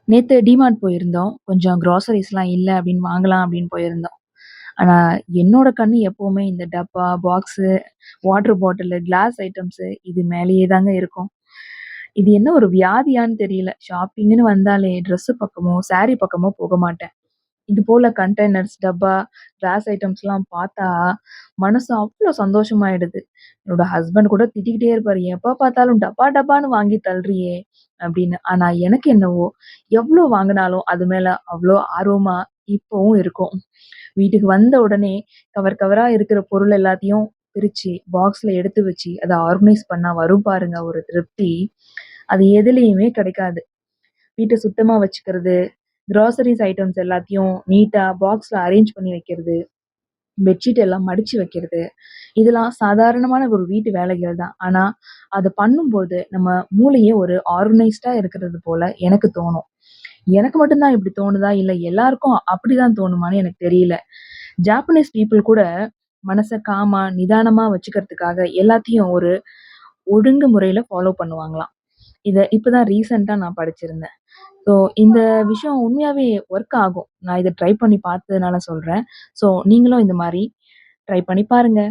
நேத்து டிமார்ட் போயிருந்தோம். கொஞ்சம் குரோசரீஸ்லாம் இல்ல அப்படின்னு வாங்கலாம் அப்படின்னு போயிருந்தோம். ஆனா, என்னோட கண்ணு எப்பவுமே இந்த டப்பா, box, water bottle, glass items இது மேலேயே தாங்க இருக்கும். இது என்ன ஒரு வியாதியான்னு தெரியல. ஷாப்பிங்ன்னு வந்தாலே ட்ரெஸ்ஸு பக்கமோ, சாரி பக்கமோ போக மாட்டேன். இது போல கண்டெய்னர்ஸ், டப்பா, கிளாஸ் ஐட்டம்ஸ்லாம் பார்த்தா, மனசு அவ்ளோ சந்தோஷமாயிடுது. என்னோட ஹஸ்பண்ட் கூட திட்டிக்கிட்டே இருப்பாரு. "எப்ப பார்த்தாலும் டப்பா டப்பான்னு வாங்கி தள்றியே!" அப்படின்னு. ஆனா எனக்கு என்னவோ, எவ்ளோ வாங்குனாலும் அது மேல அவ்ளோ ஆர்வமா இப்பவும் இருக்கும். வீட்டுக்கு வந்த உடனே கவர் கவரா இருக்கிற பொருள் எல்லாத்தையும் பிரிச்சு, பாக்ஸ்ல எடுத்து வச்சு, அத ஆர்கனைஸ் பண்ணா வரும் பாருங்க ஒரு திருப்தி. அது எதுலயுமே கிடைக்காது. வீட்ட சுத்தமா வச்சுக்கிறது, கிராசரிஸ் ஐட்டம்ஸ் எல்லாத்தையும் நீட்டா பாக்ஸ்ல அரேஞ்ச் பண்ணி வைக்கிறது, பெட்ஷீட் எல்லாம் மடிச்சு வைக்கிறது, இதெல்லாம் சாதாரணமான ஒரு வீட்டு வேலைகள் தான். ஆனா, அத பண்ணும்போது நம்ம மூளையே ஒரு ஆர்கனைஸ்டா இருக்கிறது போல எனக்கு தோணும். எனக்கு மட்டும் தான் இப்படி தோணுதா? இல்ல எல்லாருக்கும் அப்படிதான் தோணுமான்னு எனக்கு தெரியல. ஜாப்பனீஸ் பீப்பிள் கூட மனச காமா, நிதானமா வச்சுக்கிறதுக்காக எல்லாத்தையும் ஒரு ஒழுங்கு முறையில ஃபாலோ பண்ணுவாங்களாம். இத இப்பதான் ரீசென்ட்டா நான் படிச்சிருந்தேன். ஸோ இந்த விஷயம் உண்மையாவே ஒர்க் ஆகும். நான் இத ட்ரை பண்ணி பார்த்ததுனால சொல்றேன். ஸோ நீங்களும் இந்த மாரி ட்ரை பண்ணி பாருங்க.